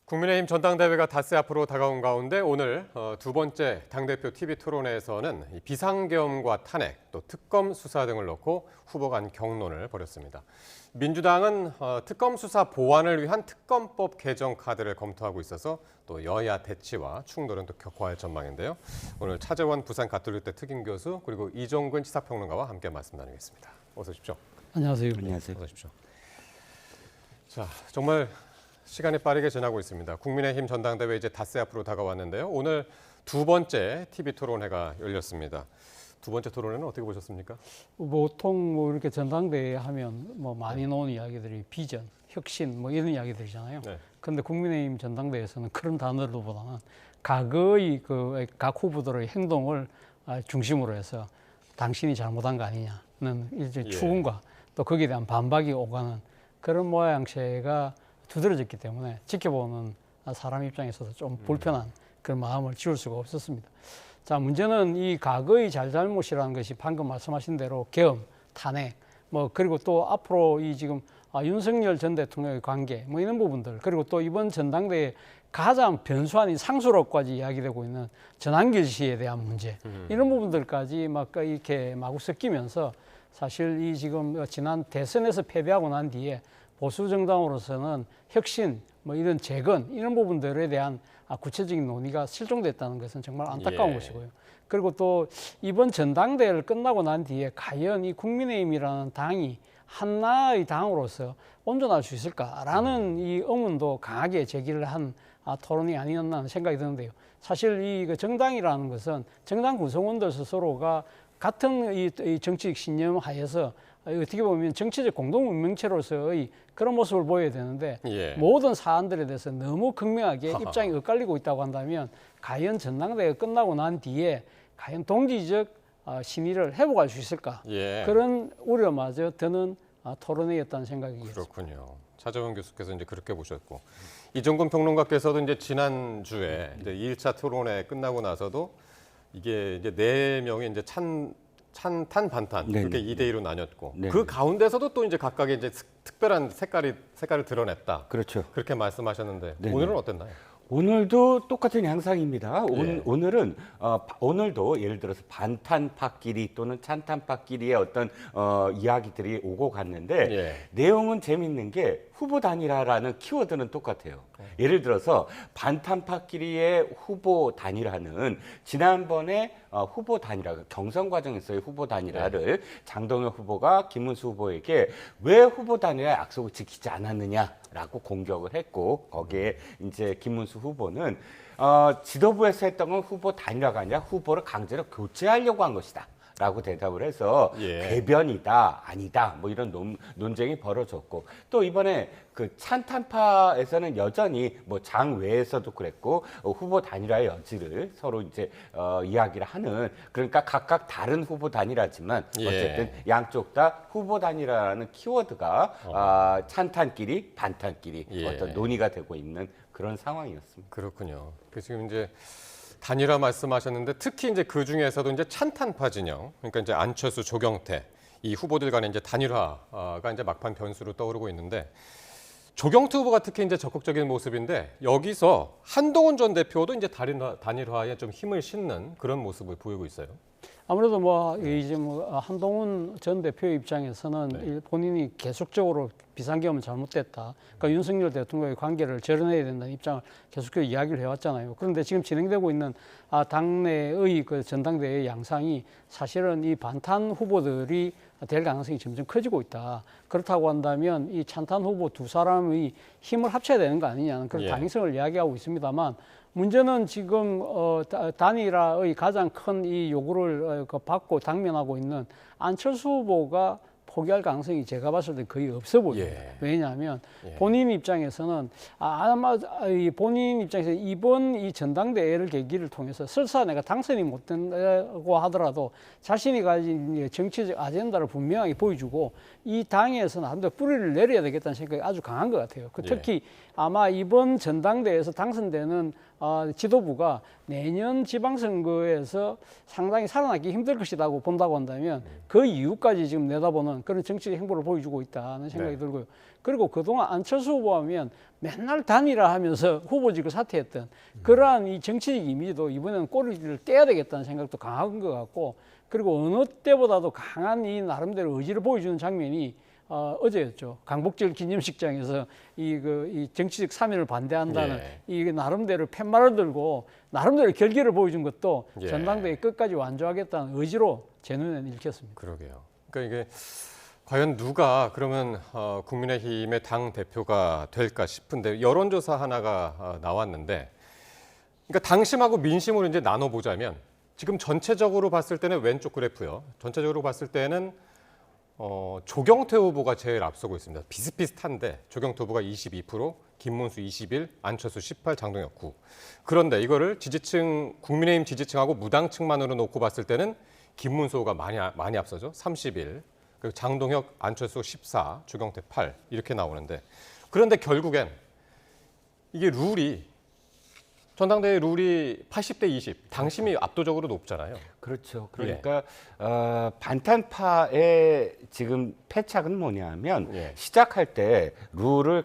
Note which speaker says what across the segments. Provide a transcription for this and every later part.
Speaker 1: 국민의힘 전당대회가 닷새 앞으로 다가온 가운데 오늘 두 번째 당대표 TV 토론회에서는 비상계엄과 탄핵, 또 특검 수사 등을 놓고 후보 간 격론을 벌였습니다. 민주당은 특검 수사 보완을 위한 특검법 개정 카드를 검토하고 있어서 또 여야 대치와 충돌은 또 격화할 전망인데요. 오늘 차재원 부산 가톨릭대 특임교수 그리고 이종근 시사평론가와 함께 말씀 나누겠습니다. 어서 오십시오.
Speaker 2: 안녕하세요.
Speaker 3: 안녕하세요.
Speaker 1: 어서 오십시오. 자, 정말 시간이 빠르게 지나고 있습니다. 국민의힘 전당대회 이제 닷새 앞으로 다가왔는데요. 오늘 두 번째 TV 토론회가 열렸습니다. 두 번째 토론회는 어떻게 보셨습니까?
Speaker 2: 보통 이렇게 전당대회 하면 많이 나오는 이야기들이 비전, 혁신 이런 이야기들이잖아요.
Speaker 1: 네.
Speaker 2: 그런데 국민의힘 전당대회에서는 그런 단어들보다는 과거의 각 후보들의 행동을 중심으로 해서 당신이 잘못한 거 아니냐는 이제 추궁과 또 거기에 대한 반박이 오가는 그런 모양새가 두드러졌기 때문에 지켜보는 사람 입장에서도 좀 불편한 그런 마음을 지울 수가 없었습니다. 자, 문제는 이 과거의 잘잘못이라는 것이 방금 말씀하신 대로 계엄, 탄핵, 그리고 또 앞으로 이 지금 윤석열 전 대통령의 관계, 이런 부분들, 그리고 또 이번 전당대회 가장 변수안인 상수로까지 이야기되고 있는 전환길 씨에 대한 문제, 이런 부분들까지 막 이렇게 마구 섞이면서 사실 이 지금 지난 대선에서 패배하고 난 뒤에 보수 정당으로서는 혁신, 이런 재건 이런 부분들에 대한 구체적인 논의가 실종됐다는 것은 정말 안타까운 것이고요. 그리고 또 이번 전당대회를 끝나고 난 뒤에 과연 이 국민의힘이라는 당이 하나의 당으로서 온전할 수 있을까라는 이 의문도 강하게 제기를 한 토론이 아니었나 하는 생각이 드는데요. 사실 이 정당이라는 것은 정당 구성원들 스스로가 같은 이 정치적 신념 하에서 어떻게 보면 정치적 공동운명체로서의 그런 모습을 보여야 되는데 모든 사안들에 대해서 너무 극명하게 입장이 엇갈리고 있다고 한다면 과연 전당대회가 끝나고 난 뒤에 과연 동지적 신의를 회복할 수 있을까? 그런 우려마저 드는 토론회였다는 생각이겠습니다.
Speaker 1: 그렇군요. 차재원 교수께서 이제 그렇게 보셨고 이종근 평론가께서도 이제 지난주에 이제 2차 토론회 끝나고 나서도 이게 이제 4명이 이제 찬탄 반탄 그렇게 2대2로 나뉘었고 그 가운데서도 또 이제 각각의 이제 특별한 색깔을 드러냈다.
Speaker 3: 그렇죠.
Speaker 1: 그렇게 말씀하셨는데 오늘은 어땠나요?
Speaker 3: 오늘도 똑같은 양상입니다. 오늘은 오늘도 예를 들어서 반탄파끼리 또는 찬탄파끼리의 어떤 이야기들이 오고 갔는데 내용은 재밌는 게 후보 단일화라는 키워드는 똑같아요. 예를 들어서 반탄파끼리의 후보 단일화는 지난번에 후보 단일화, 경선 과정에서의 후보 단일화를 장동혁 후보가 김문수 후보에게 왜 후보 단일화 약속을 지키지 않았느냐라고 공격을 했고 거기에 이제 김문수 후보는 지도부에서 했던 건 후보 단일화가 아니라 후보를 강제로 교체하려고 한 것이다. 라고 대답을 해서 궤변이다, 아니다, 이런 논쟁이 벌어졌고 또 이번에 그 찬탄파에서는 여전히 장외에서도 그랬고 후보 단일화의 여지를 서로 이제 이야기를 하는 그러니까 각각 다른 후보 단일화지만 어쨌든 양쪽 다 후보 단일화라는 키워드가 찬탄끼리 반탄끼리 어떤 논의가 되고 있는 그런 상황이었습니다.
Speaker 1: 그렇군요. 지금 이제 단일화 말씀하셨는데 특히 이제 그 중에서도 이제 찬탄파 진영, 그러니까 이제 안철수, 조경태 이 후보들 간의 이제 단일화가 이제 막판 변수로 떠오르고 있는데 조경태 후보가 특히 이제 적극적인 모습인데 여기서 한동훈 전 대표도 이제 단일화에 좀 힘을 싣는 그런 모습을 보이고 있어요.
Speaker 2: 아무래도 이제 한동훈 전 대표의 입장에서는 본인이 계속적으로 비상계엄은 잘못됐다. 그러니까 윤석열 대통령의 관계를 절연해야 된다는 입장을 계속해서 이야기를 해왔잖아요. 그런데 지금 진행되고 있는 당내의 그 전당대회 양상이 사실은 이 반탄 후보들이 될 가능성이 점점 커지고 있다. 그렇다고 한다면 이 찬탄 후보 두 사람의 힘을 합쳐야 되는 거 아니냐는 그런 당위성을 이야기하고 있습니다만 문제는 지금 단일화의 가장 큰 이 요구를 받고 당면하고 있는 안철수 후보가 포기할 가능성이 제가 봤을 때 거의 없어 보입니다. 왜냐하면 본인 입장에서는 아마 본인 입장에서 이번 이 전당대회를 계기를 통해서 설사 내가 당선이 못 된다고 하더라도 자신이 가진 정치적 아젠다를 분명하게 보여주고 이 당에서는 한번 뿌리를 내려야 되겠다는 생각이 아주 강한 것 같아요. 특히 아마 이번 전당대회에서 당선되는 지도부가 내년 지방선거에서 상당히 살아남기 힘들 것이라고 본다고 한다면 그 이유까지 지금 내다보는 그런 정치적 행보를 보여주고 있다는 생각이 들고요. 그리고 그동안 안철수 후보하면 맨날 단일화하면서 후보직을 사퇴했던 그러한 이 정치적 이미지도 이번에는 꼬리를 떼야 되겠다는 생각도 강한 것 같고, 그리고 어느 때보다도 강한 이 나름대로 의지를 보여주는 장면이 어제였죠. 강복절 기념식장에서 이 정치적 사면을 반대한다는
Speaker 1: 예.
Speaker 2: 이 나름대로 팻말을 들고 나름대로 결기를 보여준 것도
Speaker 1: 예.
Speaker 2: 전당대회 끝까지 완주하겠다는 의지로 제 눈에는 읽혔습니다.
Speaker 1: 그러게요. 그러니까 이게 과연 누가 그러면 국민의힘의 당 대표가 될까 싶은데 여론조사 하나가 나왔는데, 그러니까 당심하고 민심으로 이제 나눠보자면 지금 전체적으로 봤을 때는 왼쪽 그래프요. 전체적으로 봤을 때는 조경태 후보가 제일 앞서고 있습니다. 비슷비슷한데 조경태 후보가 22%, 김문수 21, 안철수 18, 장동혁 9. 그런데 이거를 지지층, 국민의힘 지지층하고 무당층만으로 놓고 봤을 때는 김문수 후보가 많이 앞서죠. 31, 그리고 장동혁, 안철수 14, 조경태 8 이렇게 나오는데, 그런데 결국엔 이게 전당대회 룰이 80대 20, 당심이 압도적으로 높잖아요.
Speaker 3: 그렇죠. 그러니까 반탄파의 지금 패착은 뭐냐면
Speaker 1: 예.
Speaker 3: 시작할 때 룰을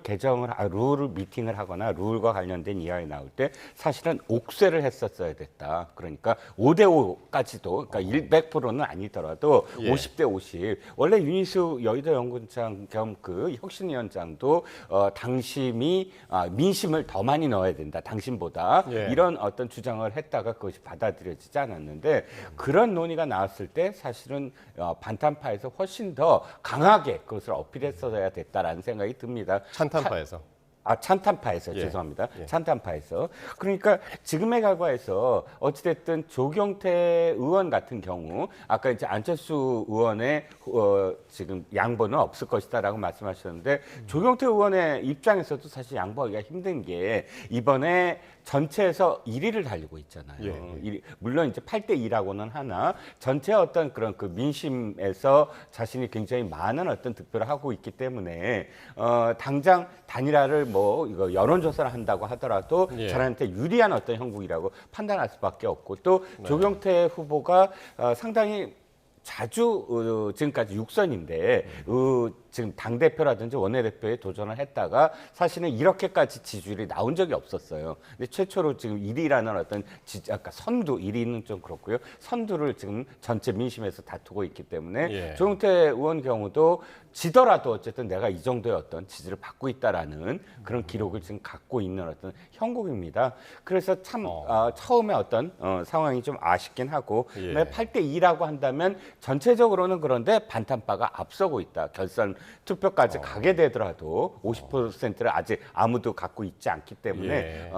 Speaker 3: 미팅을 하거나 룰과 관련된 이야기 나올 때 사실은 옥쇄를 했었어야 됐다. 그러니까 5대 5까지도, 그러니까 100%는 아니더라도
Speaker 1: 예.
Speaker 3: 50대 50. 원래 윤희수 여의도 연구원장 겸 그 혁신위원장도 당심이 민심을 더 많이 넣어야 된다. 당심보다
Speaker 1: 예.
Speaker 3: 이런 어떤 주장을 했다가 그것이 받아들여지지 않았는데, 그런 논의가 나왔을 때 사실은 반탄파에서 훨씬 더 강하게 그것을 어필했어야 됐다라는 생각이 듭니다.
Speaker 1: 찬탄파에서.
Speaker 3: 찬탄파에서
Speaker 1: 예.
Speaker 3: 죄송합니다.
Speaker 1: 예.
Speaker 3: 찬탄파에서. 그러니까 지금의 결과에서 어찌됐든 조경태 의원 같은 경우 아까 이제 안철수 의원의 지금 양보는 없을 것이다라고 말씀하셨는데, 조경태 의원의 입장에서도 사실 양보하기가 힘든 게 이번에 전체에서 1위를 달리고 있잖아요.
Speaker 1: 예.
Speaker 3: 물론 이제 8대 2라고는 하나 전체 어떤 그런 그 민심에서 자신이 굉장히 많은 어떤 득표를 하고 있기 때문에 당장 단일화를 이거 여론조사를 한다고 하더라도
Speaker 1: 예.
Speaker 3: 저한테 유리한 어떤 형국이라고 판단할 수밖에 없고, 또 조경태 후보가 상당히 자주 지금까지 6선인데 지금 당대표라든지 원내대표에 도전을 했다가 사실은 이렇게까지 지지율이 나온 적이 없었어요. 근데 최초로 지금 1위라는 어떤 아까 선두, 1위는 좀 그렇고요. 선두를 지금 전체 민심에서 다투고 있기 때문에
Speaker 1: 예.
Speaker 3: 조경태 의원 경우도 지더라도 어쨌든 내가 이 정도의 어떤 지지를 받고 있다라는 그런 기록을 지금 갖고 있는 어떤 형국입니다. 그래서 참 처음에 어떤 상황이 좀 아쉽긴 하고,
Speaker 1: 예.
Speaker 3: 8대 2라고 한다면 전체적으로는 그런데 반탄파가 앞서고 있다. 결선 투표까지 가게 되더라도 50%를 아직 아무도 갖고 있지 않기 때문에
Speaker 1: 예.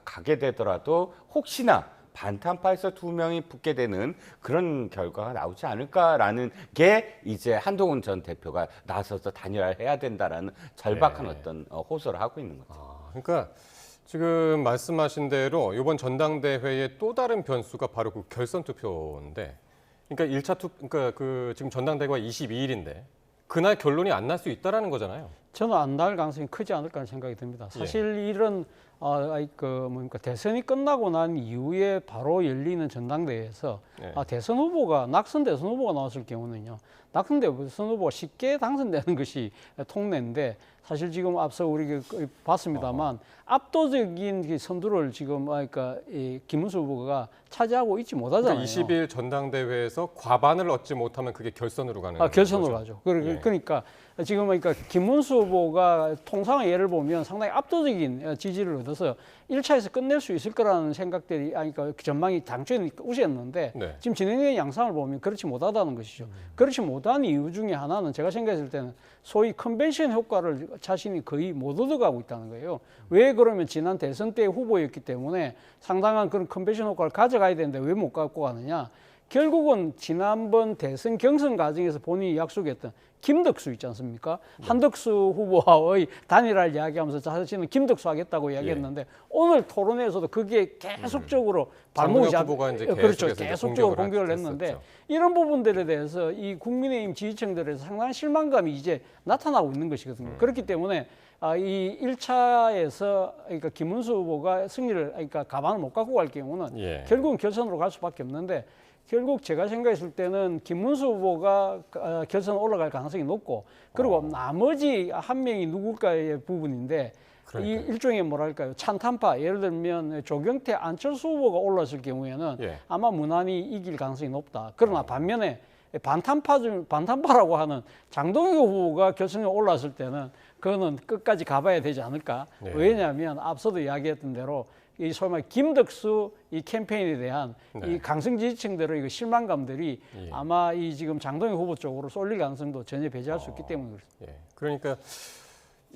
Speaker 3: 가게 되더라도 혹시나 반탄파에서 2명이 붙게 되는 그런 결과가 나오지 않을까라는 게 이제 한동훈 전 대표가 나서서 단일화를 해야 된다라는 절박한 어떤 호소를 하고 있는 거죠.
Speaker 1: 그러니까 지금 말씀하신 대로 이번 전당대회의 또 다른 변수가 바로 그 결선 투표인데, 그러니까 1차 그러니까 지금 전당대회가 22일인데 그날 결론이 안 날 수 있다라는 거잖아요.
Speaker 2: 저는 안 날 가능성이 크지 않을까 하는 생각이 듭니다. 사실 이런 대선이 끝나고 난 이후에 바로 열리는 전당대회에서 대선 후보가 낙선 대선 후보가 나왔을 경우는요, 낙선 대선 후보가 쉽게 당선되는 것이 통례인데, 사실 지금 앞서 우리 봤습니다만 압도적인 선두를 지금 이 김문수 후보가 차지하고 있지 못하잖아요.
Speaker 1: 20일 전당대회에서 과반을 얻지 못하면 그게 결선으로 가는 거죠.
Speaker 2: 결선으로 가죠. 그러니까 지금 김문수 후보가 통상의 예를 보면 상당히 압도적인 지지를 얻어서 1차에서 끝낼 수 있을 거라는 생각들이 그러니까 전망이 당초에는 우세했는데
Speaker 1: 네.
Speaker 2: 지금 진행된 양상을 보면 그렇지 못하다는 것이죠. 그렇지 못한 이유 중에 하나는 제가 생각했을 때는 소위 컨벤션 효과를 자신이 거의 못 얻어가고 있다는 거예요. 왜 그러면 지난 대선 때 후보였기 때문에 상당한 그런 컨벤션 효과를 가져가야 되는데 왜 못 갖고 가느냐. 결국은 지난번 대선 경선 과정에서 본인이 약속했던 김덕수 있지 않습니까? 한덕수 후보와의 단일화를 이야기하면서 자신은 김덕수 하겠다고 이야기했는데 오늘 토론회에서도 그게 계속적으로 발목이
Speaker 1: 후보가 이제
Speaker 2: 그렇죠. 계속적으로 공격을 했는데
Speaker 1: 했었죠.
Speaker 2: 이런 부분들에 대해서 이 국민의힘 지지층들에서 상당한 실망감이 이제 나타나고 있는 것이거든요. 그렇기 때문에 이 1차에서 그러니까 김문수 후보가 승리를 가반을 못 갖고 갈 경우는 결국은 결선으로 갈 수밖에 없는데, 결국 제가 생각했을 때는 김문수 후보가 결선 올라갈 가능성이 높고 그리고 나머지 한 명이 누굴까의 부분인데 이 일종의 뭐랄까요 찬탄파 예를 들면 조경태 안철수 후보가 올랐을 경우에는
Speaker 1: 예.
Speaker 2: 아마 무난히 이길 가능성이 높다. 그러나 반면에 반탄파라고 하는 장동혁 후보가 결선에 올랐을 때는 그거는 끝까지 가봐야 되지 않을까.
Speaker 1: 네.
Speaker 2: 왜냐하면 앞서도 이야기했던 대로 이 소위 말 김덕수 이 캠페인에 대한
Speaker 1: 네.
Speaker 2: 이 강성 지지층들의 이거 실망감들이
Speaker 1: 예.
Speaker 2: 아마 이 지금 장동혁 후보 쪽으로 쏠릴 가능성도 전혀 배제할 수 없기 때문에 그렇습니다.
Speaker 1: 예. 그러니까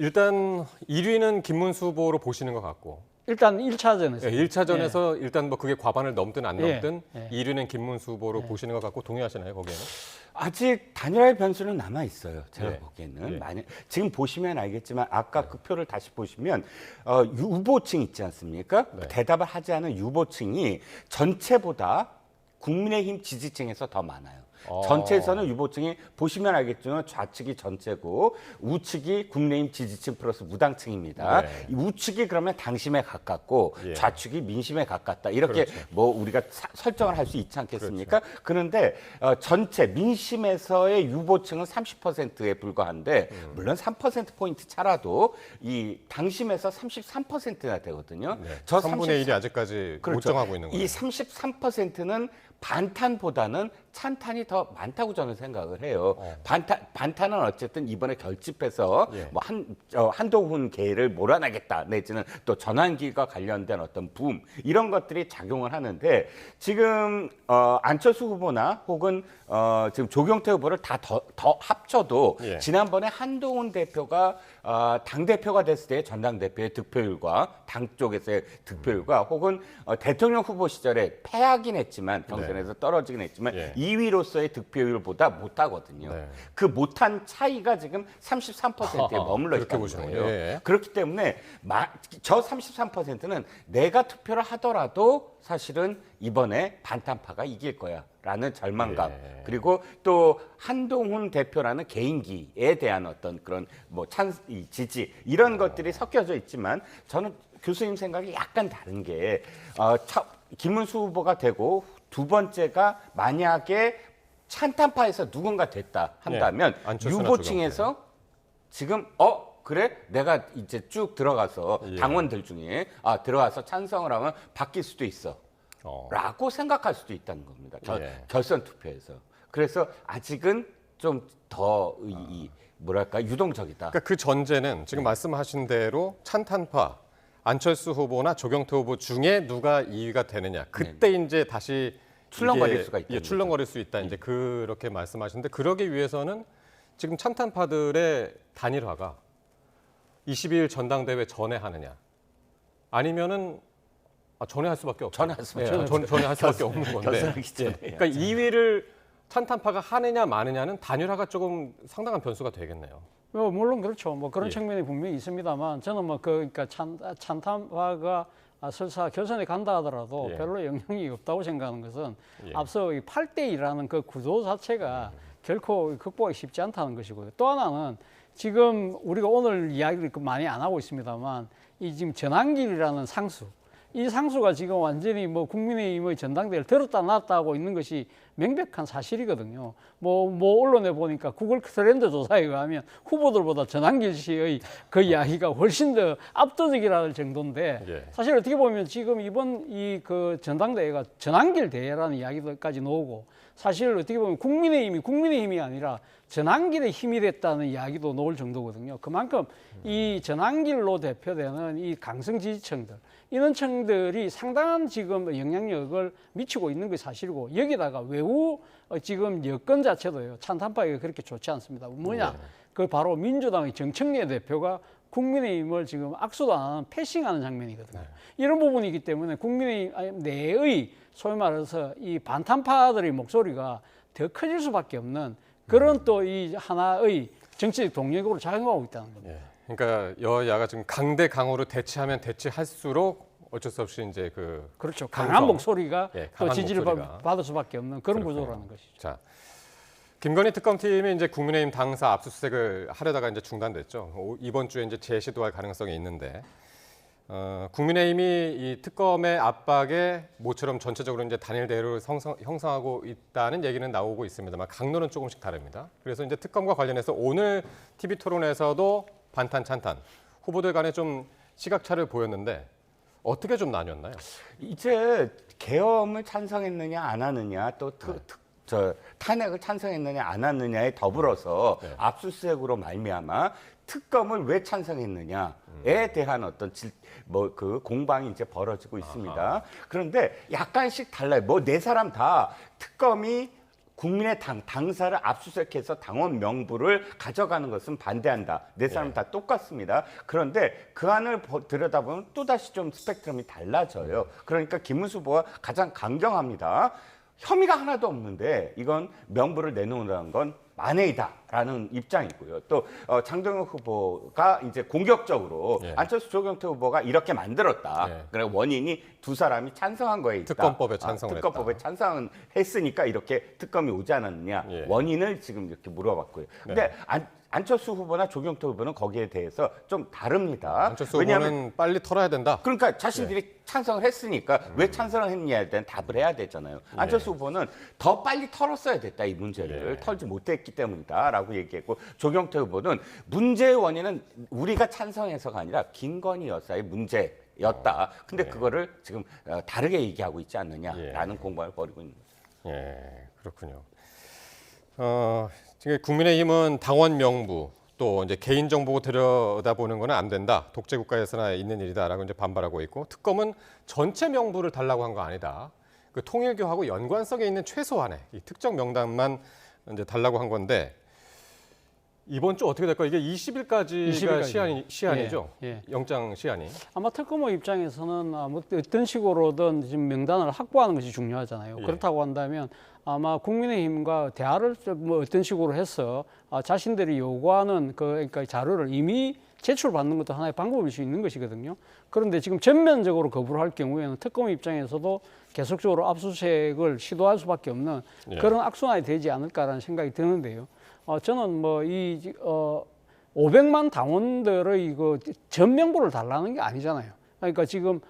Speaker 1: 일단 1위는 김문수 후보로 보시는 것 같고
Speaker 2: 일단 1차전에서
Speaker 1: 예, 1차전에서 일단 뭐 그게 과반을 넘든 안
Speaker 2: 예.
Speaker 1: 넘든
Speaker 2: 예.
Speaker 1: 1위는 김문수 후보로 보시는 것 같고 동의하시나요 거기에는?
Speaker 3: 아직 단일화의 변수는 남아 있어요. 제가
Speaker 1: 예.
Speaker 3: 보기에는
Speaker 1: 예.
Speaker 3: 만약 지금 보시면 알겠지만 아까 그 표를 다시 보시면 유보층 있지 않습니까?
Speaker 1: 네.
Speaker 3: 대답을 하지 않은 유보층이 전체보다 국민의힘 지지층에서 더 많아요. 전체에서는 유보층이 보시면 알겠지만 좌측이 전체고 우측이 국민의힘 지지층 플러스 무당층입니다.
Speaker 1: 네.
Speaker 3: 이 우측이 그러면 당심에 가깝고
Speaker 1: 예.
Speaker 3: 좌측이 민심에 가깝다. 이렇게
Speaker 1: 그렇죠.
Speaker 3: 뭐 우리가 설정을 할 수 있지 않겠습니까? 그런데 전체 민심에서의 유보층은 30%에 불과한데 물론 3%포인트 차라도 이 당심에서 33%나 되거든요.
Speaker 1: 네.
Speaker 3: 저
Speaker 1: 3분의 1이 아직까지 못 정하고 있는 거예요.
Speaker 3: 이 33%는 반탄보다는 찬탄이 더 많다고 저는 생각을 해요. 반탄은 어쨌든 이번에 결집해서
Speaker 1: 예.
Speaker 3: 뭐 한동훈 계를 몰아내겠다 내지는 또 전환기가 관련된 어떤 붐 이런 것들이 작용을 하는데 지금 안철수 후보나 혹은 지금 조경태 후보를 다 더 합쳐도
Speaker 1: 예.
Speaker 3: 지난번에 한동훈 대표가 당 대표가 됐을 때의 전당대표의 득표율과 당 쪽에서의 득표율과 혹은 대통령 후보 시절에 패하긴 했지만 경선에서 떨어지긴 했지만
Speaker 1: 예.
Speaker 3: 2위로서의 득표율보다 못하거든요.
Speaker 1: 네.
Speaker 3: 그 못한 차이가 지금 33%에 머물러
Speaker 1: 그렇게
Speaker 3: 있다는
Speaker 1: 보시는군요.
Speaker 3: 거예요.
Speaker 1: 예.
Speaker 3: 그렇기 때문에 저 33%는 내가 투표를 하더라도 사실은 이번에 반탄파가 이길 거야라는 절망감
Speaker 1: 예.
Speaker 3: 그리고 또 한동훈 대표라는 개인기에 대한 어떤 그런 뭐 지지 이런 것들이 섞여져 있지만 저는 교수님 생각이 약간 다른 게 김문수 후보가 되고 두 번째가 만약에 찬탄파에서 누군가 됐다 한다면
Speaker 1: 네, 안철수나
Speaker 3: 유보층에서 지금 그래 내가 이제 쭉 들어가서
Speaker 1: 예.
Speaker 3: 당원들 중에 들어가서 찬성을 하면 바뀔 수도 있어라고 생각할 수도 있다는 겁니다.
Speaker 1: 예.
Speaker 3: 결선 투표에서. 그래서 아직은 좀 더 뭐랄까 유동적이다.
Speaker 1: 그러니까 그 전제는 지금 말씀하신 대로 찬탄파 안철수 후보나 조경태 후보 중에 누가 2위가 되느냐. 그때 이제 다시
Speaker 3: 출렁거릴 수가 있다.
Speaker 1: 출렁거릴 수 있다. 이제 그렇게 말씀하시는데 그러기 위해서는 지금 찬탄파들의 단일화가 22일 전당대회 전에 하느냐. 아니면은 전에 할 수밖에 없죠.
Speaker 3: 전에 할 수밖에 없죠.
Speaker 1: 전에 할 수밖에 없는 건데.
Speaker 3: 결선하기 전에
Speaker 1: 그러니까 2위를 찬탄파가 하느냐 마느냐는 단일화가 조금 상당한 변수가 되겠네요.
Speaker 2: 물론 그렇죠. 뭐 그런
Speaker 1: 예.
Speaker 2: 측면이 분명히 있습니다만 저는 뭐 그러니까 찬탄파가 설사 결선에 간다 하더라도
Speaker 1: 예.
Speaker 2: 별로 영향이 없다고 생각하는 것은
Speaker 1: 예.
Speaker 2: 앞서 이 8대2라는 그 구도 자체가 결코 극복하기 쉽지 않다는 것이고요. 또 하나는 지금 우리가 오늘 이야기를 많이 안 하고 있습니다만 이 지금 전환길이라는 상수 이 상수가 지금 완전히 뭐 국민의힘의 전당대회를 들었다 놨다 하고 있는 것이 명백한 사실이거든요. 뭐 언론에 보니까 구글 트렌드 조사에 의하면 후보들보다 전환길 씨의 그 이야기가 훨씬 더 압도적이라는 정도인데
Speaker 1: 예.
Speaker 2: 사실 어떻게 보면 지금 이번 이 그 전당대회가 전환길 대회라는 이야기까지 나오고 사실 어떻게 보면 국민의힘이 아니라 전환길의 힘이 됐다는 이야기도 나올 정도거든요. 그만큼 이 전환길로 대표되는 이 강성 지지층들 이런 층들이 상당한 지금 영향력을 미치고 있는 게 사실이고 여기다가 외부 지금 여건 자체도요 찬탄파가 그렇게 좋지 않습니다. 뭐냐? 그 바로 민주당의 정청래 대표가 국민의힘을 지금 악수도 안 하는 패싱하는 장면이거든요. 이런 부분이기 때문에 국민의힘 내의 소위 말해서 이 반탄파들의 목소리가 더 커질 수밖에 없는 그런 또 이 하나의 정치적 동력으로 작용하고 있다는 겁니다.
Speaker 1: 예. 그러니까 여야가 지금 강대강으로 대치하면 대치할수록 어쩔 수 없이 이제
Speaker 2: 그렇죠.
Speaker 1: 강성,
Speaker 2: 강한 목소리가
Speaker 1: 예,
Speaker 2: 또
Speaker 1: 강한
Speaker 2: 지지를
Speaker 1: 목소리가.
Speaker 2: 받을 수밖에 없는 그런
Speaker 1: 그렇군요.
Speaker 2: 구조라는 것이죠.
Speaker 1: 자, 김건희 특검팀이 이제 국민의힘 당사 압수수색을 하려다가 이제 중단됐죠. 이번 주에 이제 재시도할 가능성이 있는데 국민의힘이 이 특검의 압박에 모처럼 전체적으로 이제 단일 대우를 형성하고 있다는 얘기는 나오고 있습니다만 강론은 조금씩 다릅니다. 그래서 이제 특검과 관련해서 오늘 TV 토론에서도 반탄 찬탄 후보들 간에 좀 시각차를 보였는데 어떻게 좀 나뉘었나요?
Speaker 3: 이제 계엄을 찬성했느냐 안 하느냐 또 탄핵을 찬성했느냐 안 하느냐에 더불어서 압수수색으로 말미암아 특검을 왜 찬성했느냐에 대한 어떤 그 공방이 이제 벌어지고 있습니다. 그런데 약간씩 달라요. 뭐 네 사람 다 특검이 국민의 당사를 압수수색해서 당원 명부를 가져가는 것은 반대한다. 네 사람 다 똑같습니다. 그런데 그 안을 들여다보면 또다시 좀 스펙트럼이 달라져요. 그러니까 김문수 후보가 가장 강경합니다. 혐의가 하나도 없는데 이건 명부를 내놓는다는 건 만행이다라는 입장이고요. 또 장동혁 후보가 이제 공격적으로 안철수 조경태 후보가 이렇게 만들었다. 그래 원인이 두 사람이 찬성한 거에 있다.
Speaker 1: 특검법에 찬성을 했다.
Speaker 3: 특검법에 찬성을 했으니까 이렇게 특검이 오지 않았느냐. 원인을 지금 이렇게 물어봤고요. 근데 안철수 후보나 조경태 후보는 거기에 대해서 좀 다릅니다.
Speaker 1: 안철수 후보는 빨리 털어야 된다.
Speaker 3: 그러니까 자신들이 찬성을 했으니까 왜 찬성을 했느냐에 대한 답을 해야 되잖아요. 안철수 후보는 더 빨리 털었어야 됐다, 이 문제를. 털지 못했기 때문이다라고 얘기했고, 조경태 후보는 문제의 원인은 우리가 찬성해서가 아니라 김건희 여사의 문제였다. 근데 그거를 지금 다르게 얘기하고 있지 않느냐라는 공방을 벌이고 있는 거죠.
Speaker 1: 그렇군요. 지금 국민의힘은 당원 명부 또 이제 개인 정보 들여다보는 건 안 된다. 독재 국가에서나 있는 일이다라고 이제 반발하고 있고, 특검은 전체 명부를 달라고 한 거 아니다. 그 통일교하고 연관성에 있는 최소한의 이 특정 명단만 이제 달라고 한 건데, 이번 주 어떻게 될까요? 이게 20일까지가 시한이죠. 영장 시한이.
Speaker 2: 아마 특검의 입장에서는 어떤 식으로든 지금 명단을 확보하는 것이 중요하잖아요. 그렇다고 한다면 아마 국민의힘과 대화를 뭐 어떤 식으로 해서 자신들이 요구하는 그러니까 자료를 이미 제출받는 것도 하나의 방법일 수 있는 것이거든요. 그런데 지금 전면적으로 거부를 할 경우에는 특검 입장에서도 계속적으로 압수수색을 시도할 수밖에 없는 그런 악순환이 되지 않을까라는 생각이 드는데요. 저는 뭐 500만 당원들의 그 전명부를 달라는 게 아니잖아요. 그러니까 지금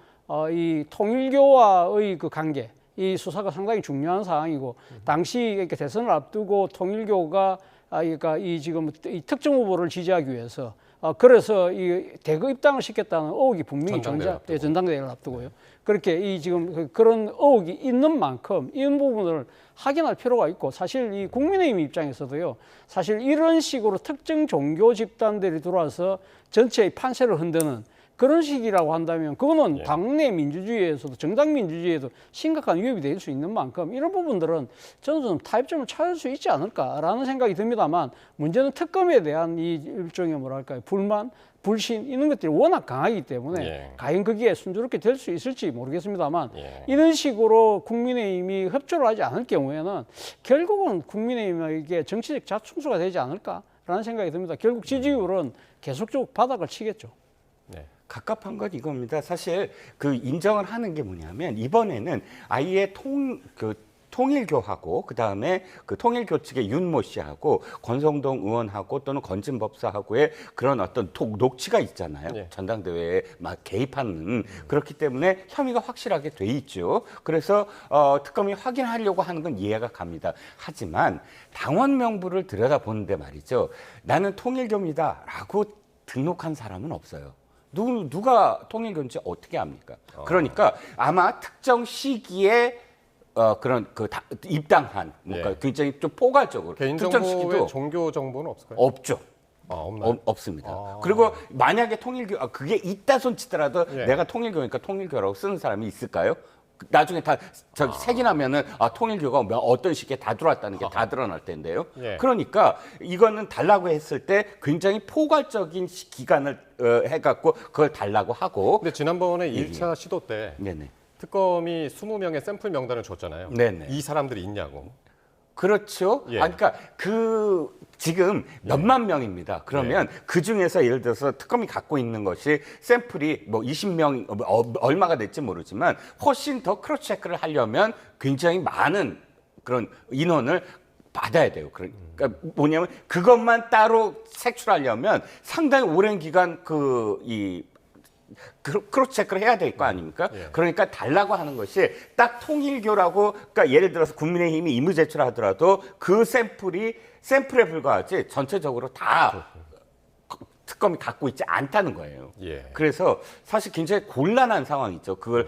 Speaker 2: 이 통일교와의 그 관계, 이 수사가 상당히 중요한 사항이고, 당시 이렇게 대선을 앞두고 통일교가 그러니까 이 지금 이 특정 후보를 지지하기 위해서 그래서 이 대거 입당을 시켰다는 의혹이 분명히 전당대회를 앞두고요. 그렇게 이 지금 그런 의혹이 있는 만큼 이런 부분을 확인할 필요가 있고, 사실 이 국민의힘 입장에서도요, 사실 이런 식으로 특정 종교 집단들이 들어와서 전체의 판세를 흔드는 그런 식이라고 한다면 그거는 당내 민주주의에서도 정당 민주주의에도 심각한 위협이 될 수 있는 만큼 이런 부분들은 저는 좀 타협점을 찾을 수 있지 않을까라는 생각이 듭니다만, 문제는 특검에 대한 이 일종의 뭐랄까요, 불만, 불신 이런 것들이 워낙 강하기 때문에 과연 거기에 순조롭게 될 수 있을지 모르겠습니다만, 이런 식으로 국민의힘이 협조를 하지 않을 경우에는 결국은 국민의힘에게 정치적 자충수가 되지 않을까라는 생각이 듭니다. 결국 지지율은 계속적으로 바닥을 치겠죠.
Speaker 3: 갑갑한 건 이겁니다. 사실 그 인정을 하는 게 뭐냐면, 이번에는 아예 통일교하고 그다음에 그 통일교 측의 윤모 씨하고 권성동 의원하고 또는 건진법사하고의 그런 어떤 녹취가 있잖아요. 전당대회에 막 개입하는. 그렇기 때문에 혐의가 확실하게 돼 있죠. 그래서 특검이 확인하려고 하는 건 이해가 갑니다. 하지만 당원 명부를 들여다보는데 말이죠, 나는 통일교입니다라고 등록한 사람은 없어요. 누가 통일교인지 어떻게 합니까? 그러니까 아마 특정 시기에 그런 입당한 뭔가 굉장히 좀 포괄적으로 특정 시기도
Speaker 1: 종교 정보는 없을까요?
Speaker 3: 없죠.
Speaker 1: 없나요?
Speaker 3: 없습니다. 그리고 만약에 통일교 그게 있다 손치더라도 내가 통일교니까 통일교라고 쓰는 사람이 있을까요? 나중에 다 색인하면은 통일교가 어떤 시기에 다 들어왔다는 게 다 드러날 텐데요. 그러니까 이거는 달라고 했을 때 굉장히 포괄적인 기간을 해갖고 그걸 달라고 하고.
Speaker 1: 근데 지난번에 1차 시도 때 특검이 20명의 샘플 명단을 줬잖아요. 이 사람들이 있냐고.
Speaker 3: 그렇죠. 그러니까 지금 몇만 명입니다. 그러면 그 중에서 예를 들어서 특검이 갖고 있는 것이 샘플이 뭐 20명 얼마가 될지 모르지만 훨씬 더 크로스 체크를 하려면 굉장히 많은 그런 인원을 받아야 돼요. 그러니까 뭐냐면 그것만 따로 색출하려면 상당히 오랜 기간 크로스 체크를 해야 될 거 아닙니까?
Speaker 1: 예.
Speaker 3: 그러니까 달라고 하는 것이 딱 통일교라고, 그러니까 예를 들어서 국민의힘이 임의 제출하더라도 그 샘플에 불과하지 전체적으로 다 특검이 갖고 있지 않다는 거예요.
Speaker 1: 예.
Speaker 3: 그래서 사실 굉장히 곤란한 상황이죠. 그걸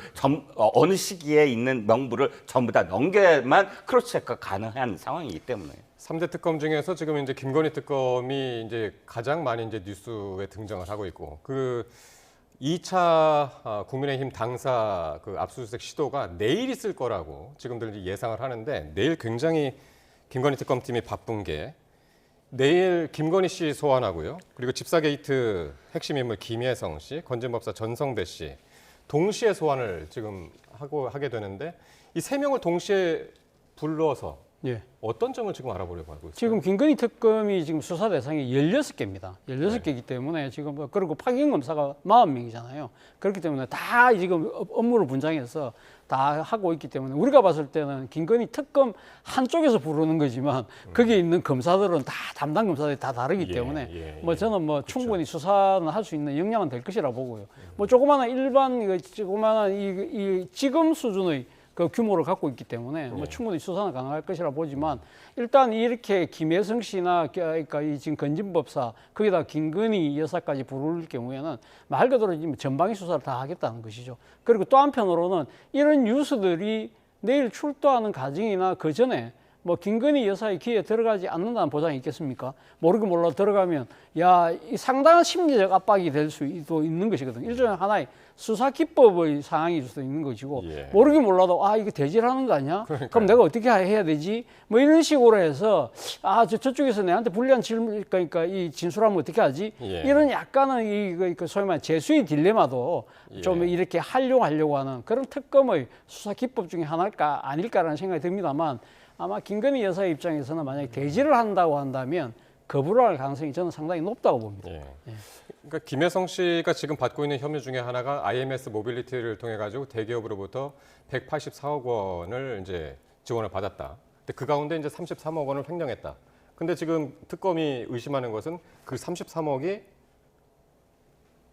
Speaker 3: 어느 시기에 있는 명부를 전부 다 넘겨야만 크로스 체크가 가능한 상황이기 때문에.
Speaker 1: 3대 특검 중에서 지금 이제 김건희 특검이 이제 가장 많이 이제 뉴스에 등장을 하고 있고, 그 2차 국민의힘 당사 그 압수수색 시도가 내일 있을 거라고 지금들 이제 예상을 하는데, 내일 굉장히 김건희 특검팀이 바쁜 게 내일 김건희 씨 소환하고요. 그리고 집사 게이트 핵심 인물 김혜성 씨, 건진법사 전성배 씨 동시에 소환을 지금 하게 되는데, 이 세 명을 동시에 불러서
Speaker 2: 예.
Speaker 1: 어떤 점을 지금 알아보려고 하고 있어요?
Speaker 2: 지금 김건희 특검이 지금 수사 대상이 16개입니다. 16개이기 때문에 지금 그리고 파견 검사가 40명이잖아요. 그렇기 때문에 다 지금 업무를 분장해서 다 하고 있기 때문에 우리가 봤을 때는 김건희 특검 한쪽에서 부르는 거지만 거기에 있는 검사들은 다 담당 검사들이 다 다르기 때문에 뭐 저는 뭐 충분히 수사는 할 수 있는 역량은 될 것이라 보고요. 뭐 조그마한 일반 조그마한 이 지금 수준의 그 규모를 갖고 있기 때문에 뭐 충분히 수사는 가능할 것이라 보지만, 일단 이렇게 김혜성 씨나 그러니까 이 지금 건진법사 거기다 김건희 여사까지 부를 경우에는 말 그대로 지금 전방위 수사를 다 하겠다는 것이죠. 그리고 또 한편으로는 이런 뉴스들이 내일 출두하는 과정이나 그 전에 뭐 김건희 여사의 귀에 들어가지 않는다는 보장이 있겠습니까? 모르고 몰라 들어가면 이 상당한 심리적 압박이 될 수도 있는 것이거든요. 일종의 하나의 수사 기법의 상황일 수도 있는 것이고, 모르기 몰라도 이거 대질하는 거 아니야?
Speaker 1: 그러니까요.
Speaker 2: 그럼 내가 어떻게 해야 되지? 뭐 이런 식으로 해서 저쪽에서 내한테 불리한 질문, 그러니까 이 진술하면 어떻게 하지? 이런 약간은 소위 말해 재수의 딜레마도 좀 이렇게 하려고 하는 그런 특검의 수사 기법 중에 하나일까 아닐까라는 생각이 듭니다만, 아마 김건희 여사의 입장에서는 만약에 대질을 한다고 한다면 거부를 할 가능성이 저는 상당히 높다고 봅니다.
Speaker 1: 그러니까 김혜성 씨가 지금 받고 있는 혐의 중에 하나가 IMS 모빌리티를 통해 가지고 대기업으로부터 184억 원을 이제 지원을 받았다. 근데 그 가운데 이제 33억 원을 횡령했다. 근데 지금 특검이 의심하는 것은 그 33억이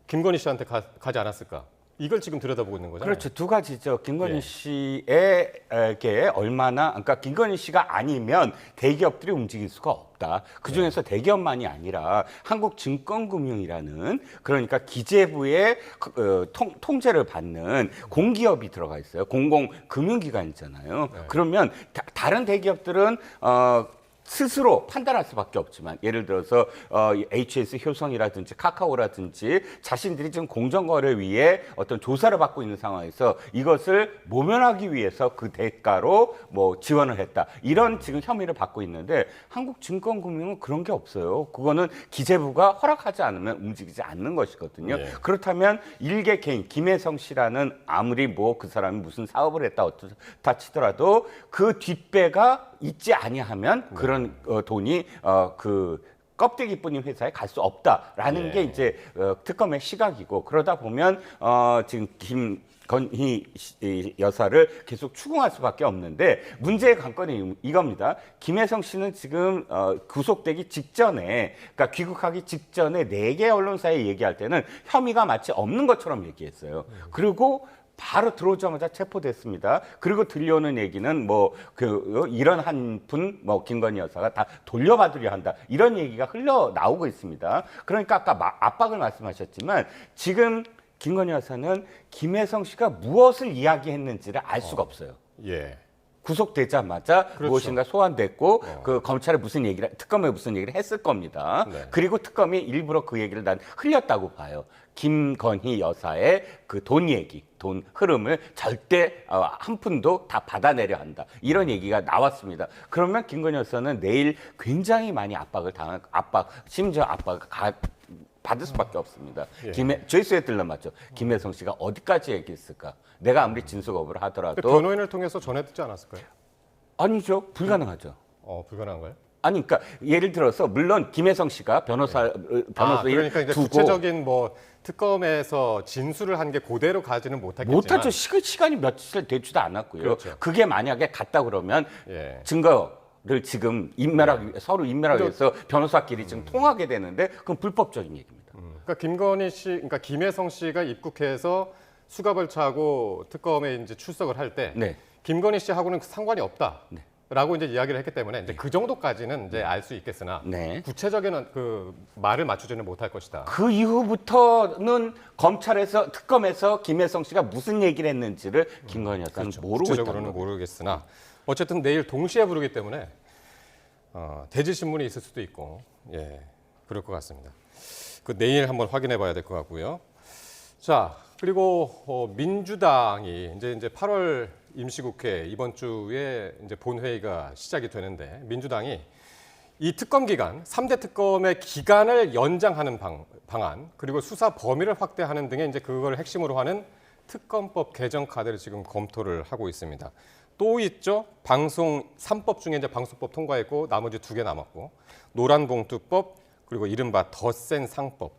Speaker 1: 김건희 씨한테 가지 않았을까? 이걸 지금 들여다보고 있는 거잖아요.
Speaker 3: 그렇죠. 두 가지죠. 김건희 씨에게 얼마나, 그러니까 김건희 씨가 아니면 대기업들이 움직일 수가 없다. 그중에서 대기업만이 아니라 한국증권금융이라는, 그러니까 기재부의 통제를 받는 공기업이 들어가 있어요. 공공금융기관이잖아요. 그러면 다른 대기업들은 스스로 판단할 수밖에 없지만, 예를 들어서 HS 효성이라든지 카카오라든지 자신들이 지금 공정거래를 위해 어떤 조사를 받고 있는 상황에서 이것을 모면하기 위해서 그 대가로 뭐 지원을 했다, 이런 지금 혐의를 받고 있는데, 한국증권금융은 그런 게 없어요. 그거는 기재부가 허락하지 않으면 움직이지 않는 것이거든요. 그렇다면 일개 개인 김혜성 씨라는, 아무리 뭐 그 사람이 무슨 사업을 했다 어떻다 치더라도 그 뒷배가 있지 아니하면 그런 돈이 그 껍데기뿐인 회사에 갈 수 없다라는 게 이제 특검의 시각이고, 그러다 보면 지금 김건희 여사를 계속 추궁할 수밖에 없는데, 문제의 관건이 이겁니다. 김혜성 씨는 지금 구속되기 직전에, 그러니까 귀국하기 직전에 4개 언론사에 얘기할 때는 혐의가 마치 없는 것처럼 얘기했어요. 그리고 바로 들어오자마자 체포됐습니다. 그리고 들려오는 얘기는 이런 한 분, 김건희 여사가 다 돌려받으려 한다, 이런 얘기가 흘러 나오고 있습니다. 그러니까 아까 압박을 말씀하셨지만, 지금 김건희 여사는 김혜성 씨가 무엇을 이야기했는지를 알 수가 없어요. 구속되자마자 무엇인가 소환됐고 그 검찰에 특검에 무슨 얘기를 했을 겁니다. 그리고 특검이 일부러 그 얘기를 난 흘렸다고 봐요. 김건희 여사의 그 돈 얘기, 돈 흐름을 절대 한 푼도 다 받아내려 한다, 이런 얘기가 나왔습니다. 그러면 김건희 여사는 내일 굉장히 많이 심지어 압박을 받을 수밖에 없습니다. 죄수의 딜레마죠. 김혜성 씨가 어디까지 얘기했을까? 내가 아무리 진술 거부를 하더라도.
Speaker 1: 변호인을 통해서 전해듣지 않았을까요?
Speaker 3: 아니죠. 불가능하죠.
Speaker 1: 불가능한가요?
Speaker 3: 아니, 그러니까 예를 들어서 물론 김혜성 씨가 변호사를
Speaker 1: 그러니까 이제
Speaker 3: 두고
Speaker 1: 구체적인 특검에서 진술을 한 게 그대로 가지는 못하겠지만.
Speaker 3: 못하죠. 시간이 며칠 되지도 않았고요.
Speaker 1: 그렇죠.
Speaker 3: 그게 만약에 갔다 그러면 증거를 지금 서로 인멸하기 위해서 변호사끼리 지금 통하게 되는데, 그건 불법적인 얘기입니다.
Speaker 1: 그러니까 김건희 씨, 그러니까 김혜성 씨가 입국해서 수갑을 차고 특검에 이제 출석을 할 때
Speaker 3: 네.
Speaker 1: 김건희 씨하고는 상관이 없다.
Speaker 3: 네.
Speaker 1: 라고 이제 이야기를 했기 때문에 이제 그 정도까지는 이제 알 수 있겠으나
Speaker 3: 네.
Speaker 1: 구체적인 그 말을 맞추지는 못할 것이다.
Speaker 3: 그 이후부터는 검찰에서 특검에서 김혜성 씨가 무슨 얘기를 했는지를 김건희 여사는 모르고 있다는
Speaker 1: 구체적으로는
Speaker 3: 거예요.
Speaker 1: 모르겠으나 어쨌든 내일 동시에 부르기 때문에 대질 신문이 있을 수도 있고 예 그럴 것 같습니다. 그 내일 한번 확인해봐야 될 것 같고요. 자 그리고 민주당이 이제 8월 임시국회 이번 주에 이제 본회의가 시작이 되는데 민주당이 이 특검 기간 3대 특검의 기간을 연장하는 방안 그리고 수사 범위를 확대하는 등의 이제 그걸 핵심으로 하는 특검법 개정 카드를 지금 검토를 하고 있습니다. 또 있죠. 방송 3법 중에 이제 방송법 통과했고 나머지 2개 남았고 노란봉투법 그리고 이른바 더 센 상법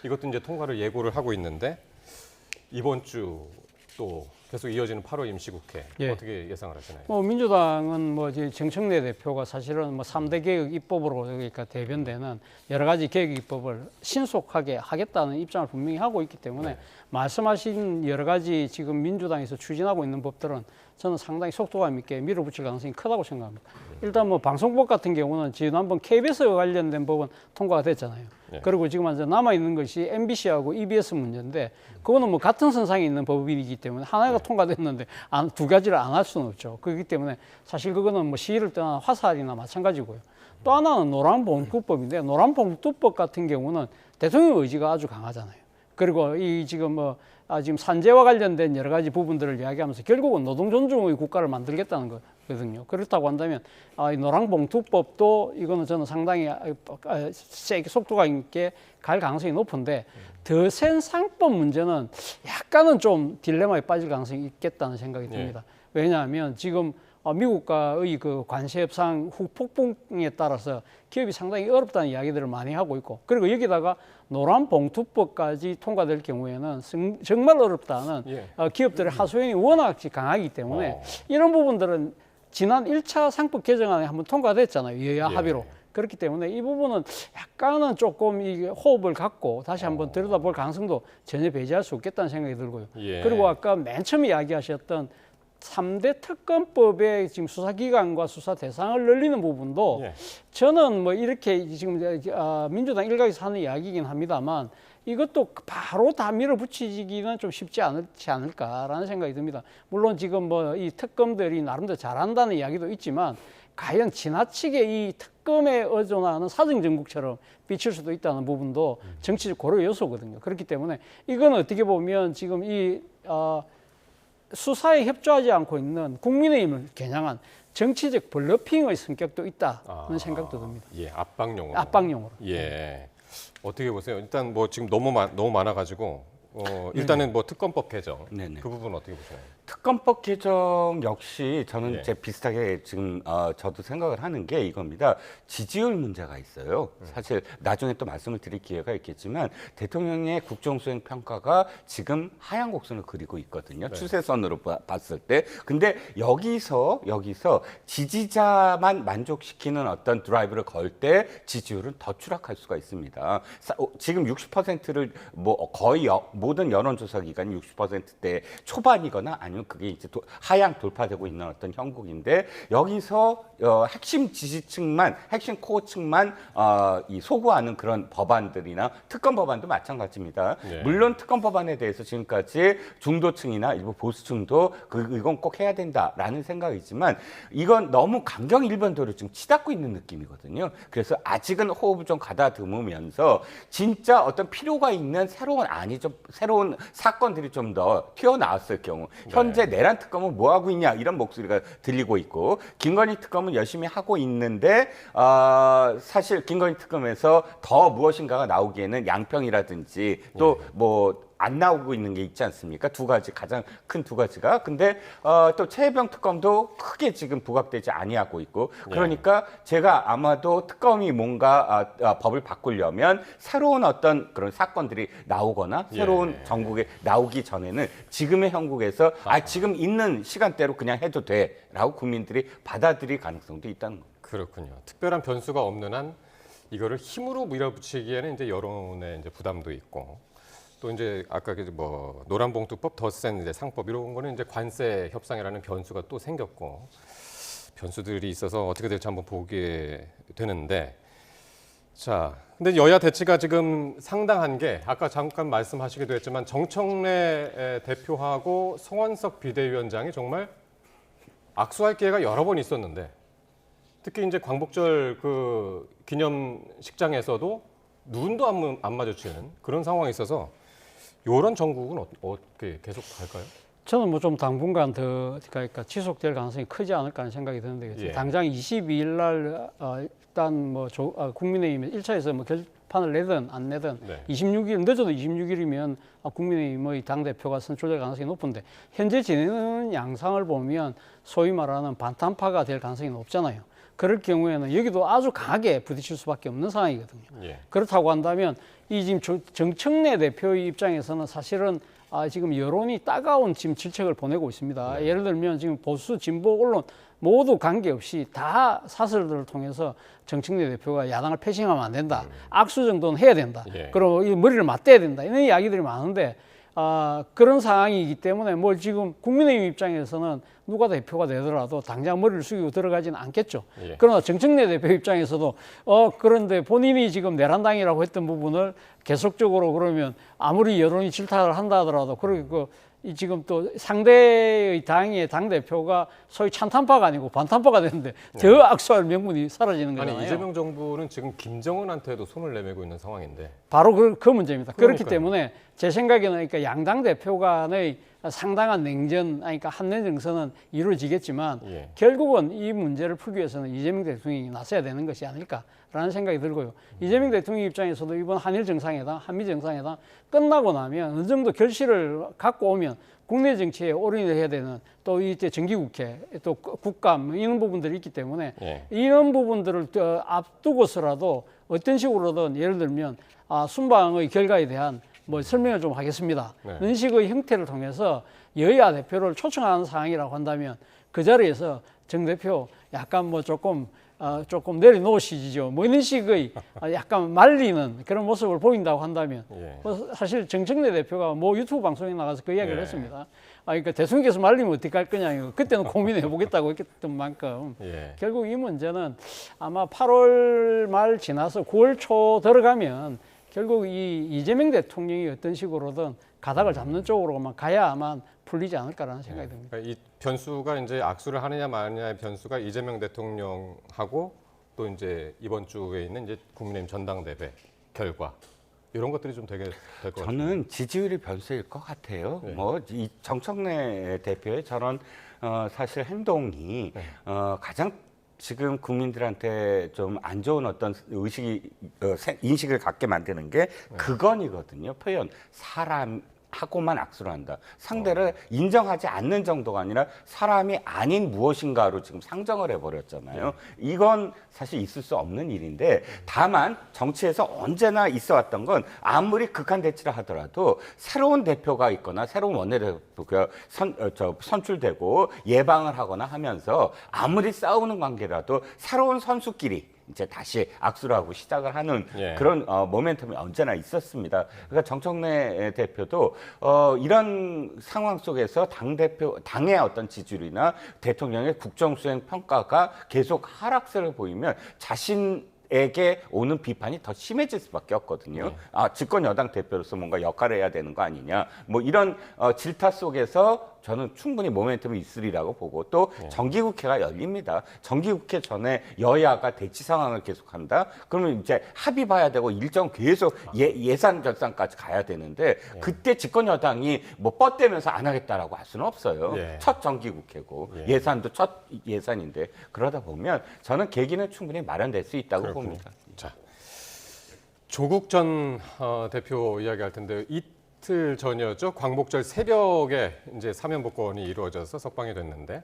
Speaker 1: 이것도 이제 통과를 예고를 하고 있는데 이번 주 또 계속 이어지는 8월 임시국회
Speaker 2: 예.
Speaker 1: 어떻게 예상을 하시나요?
Speaker 2: 민주당은 이제 정청래 대표가 사실은 3대 개혁 입법으로 그러니까 대변되는 여러 가지 개혁 입법을 신속하게 하겠다는 입장을 분명히 하고 있기 때문에 말씀하신 여러 가지 지금 민주당에서 추진하고 있는 법들은 저는 상당히 속도감 있게 밀어붙일 가능성이 크다고 생각합니다. 일단 방송법 같은 경우는 지난번 KBS 관련된 법은 통과가 됐잖아요. 그리고 지금 이제 남아 있는 것이 MBC하고 EBS 문제인데 그거는 같은 선상에 있는 법이기 때문에 하나가 통과됐는데 두 가지를 안 할 수는 없죠. 그렇기 때문에 사실 그거는 시일을 떠난 화살이나 마찬가지고요. 또 하나는 노란봉투법인데 노란봉투법 같은 경우는 대통령 의지가 아주 강하잖아요. 그리고 이 지금 지금 산재와 관련된 여러 가지 부분들을 이야기하면서 결국은 노동 존중의 국가를 만들겠다는 거거든요. 그렇다고 한다면 이 노란봉투법도 이거는 저는 상당히 세게 속도가 있게 갈 가능성이 높은데 더 센 상법 문제는 약간은 좀 딜레마에 빠질 가능성이 있겠다는 생각이 듭니다. 왜냐하면 지금 미국과의 그 관세 협상 후폭풍에 따라서 기업이 상당히 어렵다는 이야기들을 많이 하고 있고 그리고 여기다가 노란봉투법까지 통과될 경우에는 정말 어렵다는 기업들의 하소연이 워낙 강하기 때문에 이런 부분들은 지난 1차 상법 개정안에 한번 통과됐잖아요. 여야 합의로. 그렇기 때문에 이 부분은 약간은 조금 이게 호흡을 갖고 다시 한번 들여다볼 가능성도 전혀 배제할 수 없겠다는 생각이 들고요. 그리고 아까 맨 처음에 이야기하셨던 3대 특검법의 지금 수사기관과 수사 대상을 늘리는 부분도 저는 이렇게 지금 민주당 일각에서 하는 이야기이긴 합니다만 이것도 바로 다 밀어붙이기는 좀 쉽지 않지 않을까라는 생각이 듭니다. 물론 지금 이 특검들이 나름대로 잘한다는 이야기도 있지만 과연 지나치게 이 특검에 의존하는 사정정국처럼 비칠 수도 있다는 부분도 정치적 고려 요소거든요. 그렇기 때문에 이건 어떻게 보면 지금 이 수사에 협조하지 않고 있는 국민의힘을 겨냥한 정치적 블러핑의 성격도 있다는 생각도 듭니다.
Speaker 1: 예, 압박용으로.
Speaker 2: 압박용으로.
Speaker 1: 예. 어떻게 보세요? 일단 지금 너무 많아가지고 일단은 특검법 개정
Speaker 3: 네네.
Speaker 1: 그 부분 어떻게 보시나요?
Speaker 3: 특검법 개정 역시 저는 제 비슷하게 지금 저도 생각을 하는 게 이겁니다. 지지율 문제가 있어요. 사실 나중에 또 말씀을 드릴 기회가 있겠지만 대통령의 국정수행 평가가 지금 하향 곡선을 그리고 있거든요. 추세선으로 봤을 때. 근데 여기서 지지자만 만족시키는 어떤 드라이브를 걸 때 지지율은 더 추락할 수가 있습니다. 지금 60%를 거의 모든 여론조사 기관이 60%대 초반이거나 아니면 그게 이제 하향 돌파되고 있는 어떤 형국인데 여기서 핵심 지지층만, 핵심 코어층만 이 소구하는 그런 법안들이나 특검 법안도 마찬가지입니다. 물론 특검 법안에 대해서 지금까지 중도층이나 일부 보수층도 이건 꼭 해야 된다라는 생각이지만 이건 너무 강경 일변도를 지금 치닫고 있는 느낌이거든요. 그래서 아직은 호흡을 좀 가다듬으면서 진짜 어떤 필요가 있는 새로운 사건들이 좀 더 튀어나왔을 경우 현재 내란 특검은 뭐 하고 있냐 이런 목소리가 들리고 있고 김건희 특검은 열심히 하고 있는데 사실 김건희 특검에서 더 무엇인가가 나오기에는 양평이라든지 또 안 나오고 있는 게 있지 않습니까? 두 가지 가장 큰 두 가지가. 근데 또 최혜병 특검도 크게 지금 부각되지 아니하고 있고 그러니까 제가 아마도 특검이 뭔가 법을 바꾸려면 새로운 어떤 그런 사건들이 나오거나 새로운 전국에 나오기 전에는 지금의 형국에서 지금 있는 시간대로 그냥 해도 돼라고 국민들이 받아들일 가능성도 있다는 겁니다.
Speaker 1: 그렇군요. 특별한 변수가 없는 한 이거를 힘으로 밀어붙이기에는 이제 여론의 이제 부담도 있고 또 이제 아까 뭐 노란봉투법, 덧센 이제 상법 이런 거는 이제 관세 협상이라는 변수가 또 생겼고 변수들이 있어서 어떻게 될지 한번 보게 되는데 자, 근데 여야 대치가 지금 상당한 게 아까 잠깐 말씀하시기도 했지만 정청래 대표하고 송원석 비대위원장이 정말 악수할 기회가 여러 번 있었는데 특히 이제 광복절 그 기념식장에서도 눈도 안 마주치는 그런 상황이 있어서 이런 정국은 어떻게 계속 갈까요?
Speaker 2: 저는 뭐 좀 당분간 더 그러니까 지속될 가능성이 크지 않을까 하는 생각이 드는데
Speaker 1: 예.
Speaker 2: 당장 22일 날 일단 뭐 국민의힘 1차에서 뭐 결판을 내든 안 내든
Speaker 1: 네.
Speaker 2: 26일 늦어도 26일이면 국민의힘의 당 대표가 선출될 가능성이 높은데 현재 진행하는 양상을 보면 소위 말하는 반탄파가 될 가능성이 높잖아요. 그럴 경우에는 여기도 아주 강하게 부딪힐 수밖에 없는 상황이거든요.
Speaker 1: 예.
Speaker 2: 그렇다고 한다면 이 지금 정청래 대표의 입장에서는 사실은 지금 여론이 따가운 지금 질책을 보내고 있습니다. 예를 들면 지금 보수 진보 언론 모두 관계없이 다 사설들을 통해서 정청래 대표가 야당을 패싱하면 안 된다. 악수 정도는 해야 된다.
Speaker 1: 예.
Speaker 2: 그리고 이 머리를 맞대야 된다. 이런 이야기들이 많은데 그런 상황이기 때문에 뭐 지금 국민의힘 입장에서는 누가 대표가 되더라도 당장 머리를 숙이고 들어가지는 않겠죠.
Speaker 1: 예.
Speaker 2: 그러나 정청래 대표 입장에서도 그런데 본인이 지금 내란당이라고 했던 부분을 계속적으로 그러면 아무리 여론이 질타를 한다 하더라도 그리고 이 지금 또 상대의 당의 당 대표가 소위 찬탄파가 아니고 반탄파가 되는데 더 악수할 명분이 사라지는 거잖아요.
Speaker 1: 아니 이재명 정부는 지금 김정은한테도 손을 내밀고 있는 상황인데
Speaker 2: 바로 그 문제입니다. 그렇기
Speaker 1: 그러니까요.
Speaker 2: 때문에 제 생각에는 그러니까 양당 대표 간의 상당한 냉전, 그러니까 한내 정서는 이루어지겠지만
Speaker 1: 예.
Speaker 2: 결국은 이 문제를 풀기 위해서는 이재명 대통령이 나서야 되는 것이 아닐까라는 생각이 들고요. 이재명 대통령 입장에서도 이번 한일 정상회담, 한미 정상회담 끝나고 나면 어느 정도 결실을 갖고 오면 국내 정치에 올인을 해야 되는 또 이때 정기국회, 또 국감 이런 부분들이 있기 때문에
Speaker 1: 예.
Speaker 2: 이런 부분들을 앞두고서라도 어떤 식으로든 예를 들면 순방의 결과에 대한 뭐 설명을 좀 하겠습니다.
Speaker 1: 네.
Speaker 2: 이런 식의 형태를 통해서 여야 대표를 초청하는 상황이라고 한다면 그 자리에서 정 대표 약간 뭐 조금 내려놓으시죠. 뭐 이런 식의 약간 말리는 그런 모습을 보인다고 한다면
Speaker 1: 예.
Speaker 2: 뭐 사실 정청래 대표가 뭐 유튜브 방송에 나가서 그 이야기를
Speaker 1: 예.
Speaker 2: 했습니다. 그러니까 대통령께서 말리면 어떻게 할 거냐. 그때는 고민해 보겠다고 했던 만큼
Speaker 1: 예.
Speaker 2: 결국 이 문제는 아마 8월 말 지나서 9월 초 들어가면 결국 이 이재명 대통령이 어떤 식으로든 가닥을 잡는 쪽으로만 가야만 풀리지 않을까라는 생각이 듭니다.
Speaker 1: 그러니까 이 변수가 이제 악수를 하느냐 마느냐의 변수가 이재명 대통령하고 또 이제 이번 주에 있는 이제 국민의힘 전당대회 결과 이런 것들이 좀 되게 될 것 같아요.
Speaker 3: 저는 지지율이 변수일 것 같아요.
Speaker 1: 네.
Speaker 3: 뭐 이 정청래 대표의 저런 사실 행동이
Speaker 1: 네.
Speaker 3: 가장 지금 국민들한테 좀 안 좋은 어떤 인식을 갖게 만드는 게 그건이거든요. 표현 사람하고만 악수를 한다. 상대를 인정하지 않는 정도가 아니라 사람이 아닌 무엇인가로 지금 상정을 해버렸잖아요. 이건 사실 있을 수 없는 일인데 다만 정치에서 언제나 있어왔던 건 아무리 극한 대치를 하더라도 새로운 대표가 있거나 새로운 원내대표가 선출되고 예방을 하거나 하면서 아무리 싸우는 관계라도 새로운 선수끼리 이제 다시 악수를 하고 시작을 하는
Speaker 1: 예.
Speaker 3: 그런 모멘텀이 언제나 있었습니다. 그러니까 정청래 대표도 이런 상황 속에서 당의 어떤 지지율이나 대통령의 국정수행 평가가 계속 하락세를 보이면 자신에게 오는 비판이 더 심해질 수밖에 없거든요. 집권 여당 대표로서 뭔가 역할을 해야 되는 거 아니냐. 뭐 이런 질타 속에서 저는 충분히 모멘텀이 있으리라고 보고 또 정기국회가 열립니다. 정기국회 전에 여야가 대치 상황을 계속한다. 그러면 이제 합의 봐야 되고 일정 계속 예산 결산까지 가야 되는데 그때 집권 여당이 뭐 뻗대면서 안 하겠다라고 할 수는 없어요.
Speaker 1: 예.
Speaker 3: 첫 정기국회고 예산도 첫 예산인데 그러다 보면 저는 계기는 충분히 마련될 수 있다고
Speaker 1: 그렇군요.
Speaker 3: 봅니다.
Speaker 1: 자, 조국 전 대표 이야기할 텐데 이틀 전이었죠. 광복절 새벽에 이제 사면 복권이 이루어져서 석방이 됐는데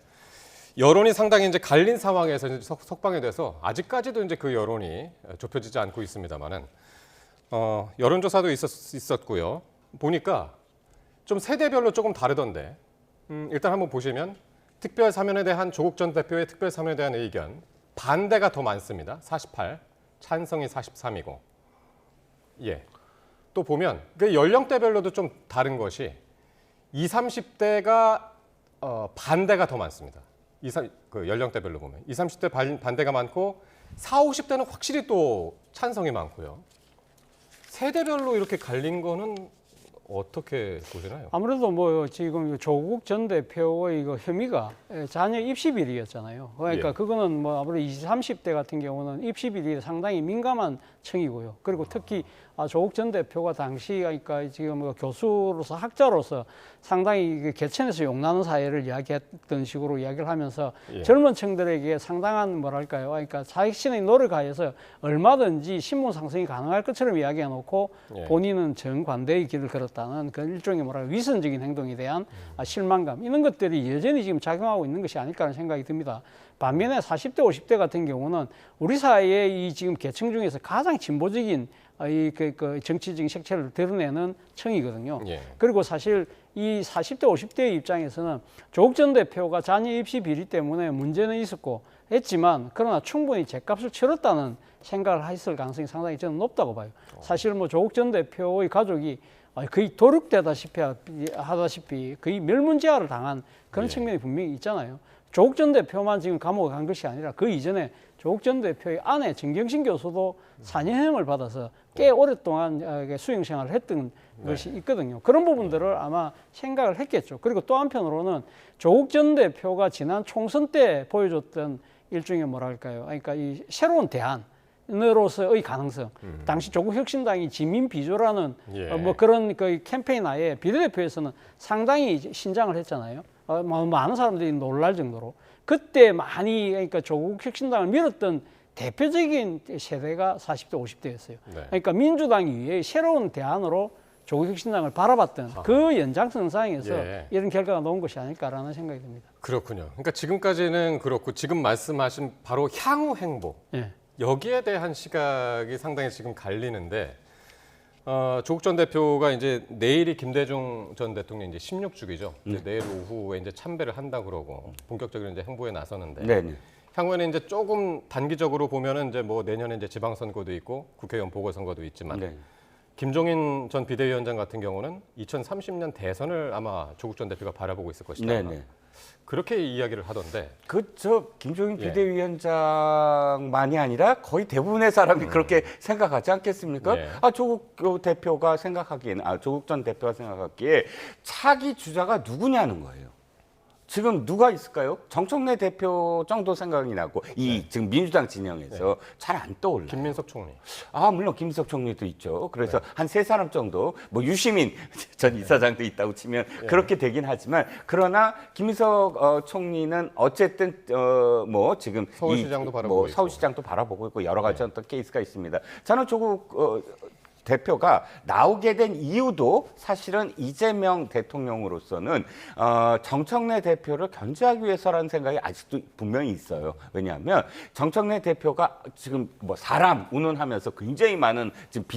Speaker 1: 여론이 상당히 이제 갈린 상황에서 이제 석방이 돼서 아직까지도 이제 그 여론이 좁혀지지 않고 있습니다만은 여론조사도 있었고요. 보니까 좀 세대별로 조금 다르던데 일단 한번 보시면 특별 사면에 대한 조국 전 대표의 특별 사면에 대한 의견 반대가 더 많습니다. 48, 찬성이 43이고. 예. 또 보면 그 연령대별로도 좀 다른 것이 20, 30대가 반대가 더 많습니다. 그 연령대별로 보면 20, 30대 반대가 많고 40, 50대는 확실히 또 찬성이 많고요. 세대별로 이렇게 갈린 거는 어떻게 보시나요?
Speaker 2: 아무래도 뭐 지금 조국 전 대표의 그 혐의가 자녀 입시 비리였잖아요. 그러니까
Speaker 1: 예.
Speaker 2: 그거는 뭐 아무래도 20, 30대 같은 경우는 입시 비리에 상당히 민감한 층이고요. 그리고 특히 조국 전 대표가 당시 그러니까 지금 뭐 교수로서 학자로서 상당히 그 개천에서 용나는 사회를 이야기했던 식으로 이야기를 하면서
Speaker 1: 예.
Speaker 2: 젊은 층들에게 상당한 뭐랄까요, 그러니까 자신의 노력하에서 얼마든지 신분 상승이 가능할 것처럼 이야기해놓고
Speaker 1: 예.
Speaker 2: 본인은 정반대의 길을 걸었다는 그 일종의 뭐랄까 위선적인 행동에 대한 실망감 이런 것들이 여전히 지금 작용하고 있는 것이 아닐까 하는 생각이 듭니다. 반면에 40대, 50대 같은 경우는 우리 사회의 이 지금 계층 중에서 가장 진보적인 그 정치적인 색채를 드러내는 층이거든요.
Speaker 1: 예.
Speaker 2: 그리고 사실 이 40대, 50대의 입장에서는 조국 전 대표가 자녀 입시 비리 때문에 문제는 있었고 했지만 그러나 충분히 죗값을 치렀다는 생각을 했을 가능성이 상당히 저는 높다고 봐요. 사실 뭐 조국 전 대표의 가족이 거의 하다시피 거의 멸문제화를 당한 그런
Speaker 1: 예.
Speaker 2: 측면이 분명히 있잖아요. 조국 전 대표만 지금 감옥에 간 것이 아니라 그 이전에 조국 전 대표의 아내 정경심 교수도 4년형을 받아서 꽤 오랫동안 수행 생활을 했던 것이 있거든요. 그런 부분들을 아마 생각을 했겠죠. 그리고 또 한편으로는 조국 전 대표가 지난 총선 때 보여줬던 일종의 뭐랄까요. 그러니까 이 새로운 대안으로서의 가능성. 당시 조국혁신당이 지민비조라는
Speaker 1: 예.
Speaker 2: 뭐 그런 그 캠페인 하에 비례대표에서는 상당히 신장을 했잖아요. 많은 사람들이 놀랄 정도로. 그때 많이 그러니까 조국혁신당을 밀었던 대표적인 세대가 40대, 50대였어요.
Speaker 1: 네.
Speaker 2: 그러니까 민주당이 위해 새로운 대안으로 조국혁신당을 바라봤던 그 연장선상에서
Speaker 1: 예.
Speaker 2: 이런 결과가 나온 것이 아닐까라는 생각이 듭니다.
Speaker 1: 그렇군요. 그러니까 지금까지는 그렇고 지금 말씀하신 바로 향후 행보
Speaker 2: 예.
Speaker 1: 여기에 대한 시각이 상당히 지금 갈리는데 조국 전 대표가 이제 내일이 김대중 전 대통령 이제 16주기죠. 이제 내일 오후에 이제 참배를 한다 그러고 본격적으로 이제 행보에 나서는데
Speaker 3: 네네.
Speaker 1: 향후에는 이제 조금 단기적으로 보면은 이제 뭐 내년에 이제 지방선거도 있고 국회의원 보궐선거도 있지만
Speaker 3: 네.
Speaker 1: 김종인 전 비대위원장 같은 경우는 2030년 대선을 아마 조국 전 대표가 바라보고 있을 것이다.
Speaker 3: 네네.
Speaker 1: 그렇게 이야기를 하던데.
Speaker 3: 김종인
Speaker 1: 예.
Speaker 3: 비대위원장만이 아니라 거의 대부분의 사람이 그렇게 생각하지 않겠습니까?
Speaker 1: 예.
Speaker 3: 조국 대표가 생각하기에는, 조국 전 대표가 생각하기에 차기 주자가 누구냐는 거예요. 지금 누가 있을까요? 정청래 대표 정도 생각이 나고 지금 민주당 진영에서 잘 안 떠올라요.
Speaker 1: 김민석 총리.
Speaker 3: 물론 김민석 총리도 있죠. 그래서 한 세 사람 정도, 뭐 유시민 전 이사장도 있다고 치면 그렇게 되긴 하지만, 그러나 김민석 총리는 어쨌든 뭐 지금
Speaker 1: 서울시장도 바라보고
Speaker 3: 뭐
Speaker 1: 있고.
Speaker 3: 서울시장도 바라보고 있고 여러 가지 어떤 케이스가 있습니다. 저는 조국 대표가 나오게 된 이유도 사실은 이재명 대통령으로서는 정청래 대표를 견제하기 위해서라는 생각이 아직도 분명히 있어요. 왜냐하면 정청래 대표가 지금 뭐 사람 운운하면서 굉장히 많은 지금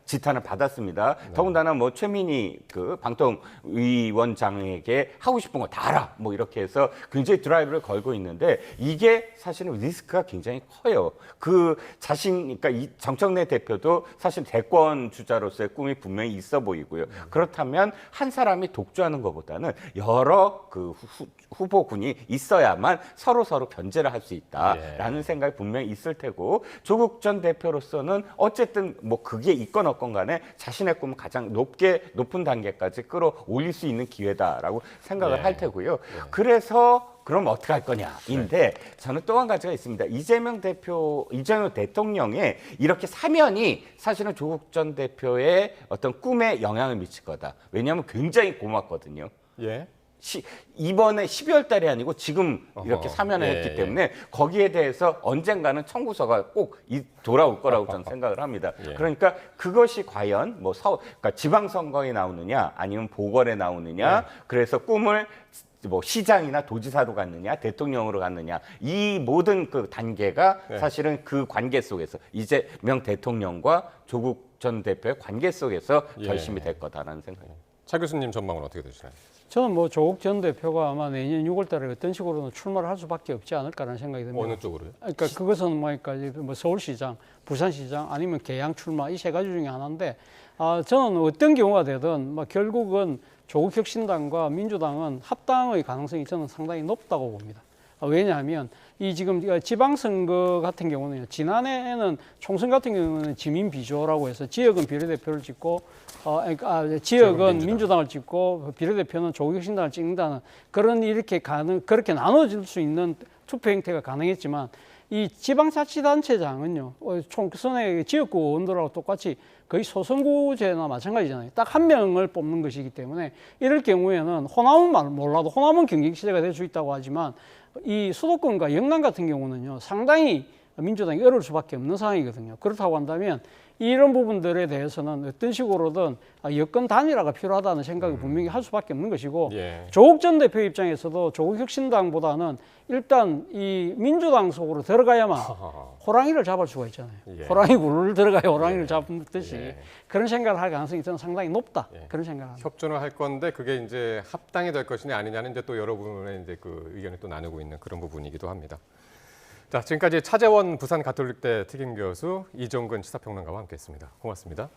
Speaker 3: 지탄을 받았습니다. 더군다나 뭐 최민희 그 방통위원장에게 하고 싶은 거 다 알아 뭐 이렇게 해서 굉장히 드라이브를 걸고 있는데, 이게 사실은 리스크가 굉장히 커요. 그러니까 이 정청래 대표도 사실 대권 주자로서의 꿈이 분명히 있어 보이고요. 그렇다면 한 사람이 독주하는 것보다는 여러 그 후보군이 있어야만 서로 견제를 할 수 있다라는 생각이 분명히 있을 테고, 조국 전 대표로서는 어쨌든 뭐 그게 있건 없건 간에 자신의 꿈을 가장 높은 단계까지 끌어올릴 수 있는 기회다라고 생각을 할 테고요. 그래서 그럼 어떻게 할 거냐인데, 저는 또 한 가지가 있습니다. 이재명 대통령의 이렇게 사면이 사실은 조국 전 대표의 어떤 꿈에 영향을 미칠 거다. 왜냐하면 굉장히 고맙거든요.
Speaker 1: 예.
Speaker 3: 이번에 12월 달이 아니고 지금 이렇게 사면을 했기 때문에 거기에 대해서 언젠가는 청구서가 꼭 돌아올 거라고 저는 생각을 합니다. 그러니까 그것이 과연 뭐 그러니까 지방선거에 나오느냐 아니면 보궐에 나오느냐, 그래서 꿈을 뭐 시장이나 도지사로 갔느냐 대통령으로 갔느냐, 이 모든 그 단계가 사실은 그 관계 속에서 이재명 대통령과 조국 전 대표의 관계 속에서 결심이 될 거다라는 생각입니다.
Speaker 1: 차 교수님 전망은 어떻게 되시나요?
Speaker 2: 저는 뭐 조국 전 대표가 아마 내년 6월 달에 어떤 식으로는 출마를 할 수밖에 없지 않을까라는 생각이 듭니다.
Speaker 1: 어느 쪽으로요?
Speaker 2: 그러니까 그것은 뭐 서울시장, 부산시장 아니면 계양 출마 이 세 가지 중에 하나인데 저는 어떤 경우가 되든 결국은 조국 혁신당과 민주당은 합당의 가능성이 저는 상당히 높다고 봅니다. 왜냐하면 이 지금 지방선거 같은 경우는요, 지난해에는 총선 같은 경우는 지민 비조라고 해서 지역은 비례대표를 찍고 지역은 민주당을 찍고 비례대표는 조국혁신당을 찍는다는 그런 그렇게 나눠질 수 있는 투표 형태가 가능했지만 이 지방자치단체장은요, 총선의 지역구 의원들하고 똑같이 거의 소선구제나 마찬가지잖아요. 딱 한 명을 뽑는 것이기 때문에 이럴 경우에는 호남은 몰라도 호남은 경쟁시대가 될 수 있다고 하지만 이 수도권과 영남 같은 경우는요, 상당히 민주당이 어려울 수밖에 없는 상황이거든요. 그렇다고 한다면 이런 부분들에 대해서는 어떤 식으로든 여권 단일화가 필요하다는 생각이 분명히 할 수밖에 없는 것이고 조국 전 대표 입장에서도 조국 혁신당보다는 일단 이 민주당 속으로 들어가야만 호랑이를 잡을 수가 있잖아요. 호랑이 굴을 들어가야 호랑이를 잡듯이 그런 생각을 할 가능성이 저는 상당히 높다. 그런 생각을 합니다.
Speaker 1: 협조를 할 건데 그게 이제 합당이 될 것이냐 아니냐는 이제 또 여러분의 이제 그 의견을 또 나누고 있는 그런 부분이기도 합니다. 자, 지금까지 차재원 부산 가톨릭대 특임 교수 이종근 시사평론가와 함께했습니다. 고맙습니다.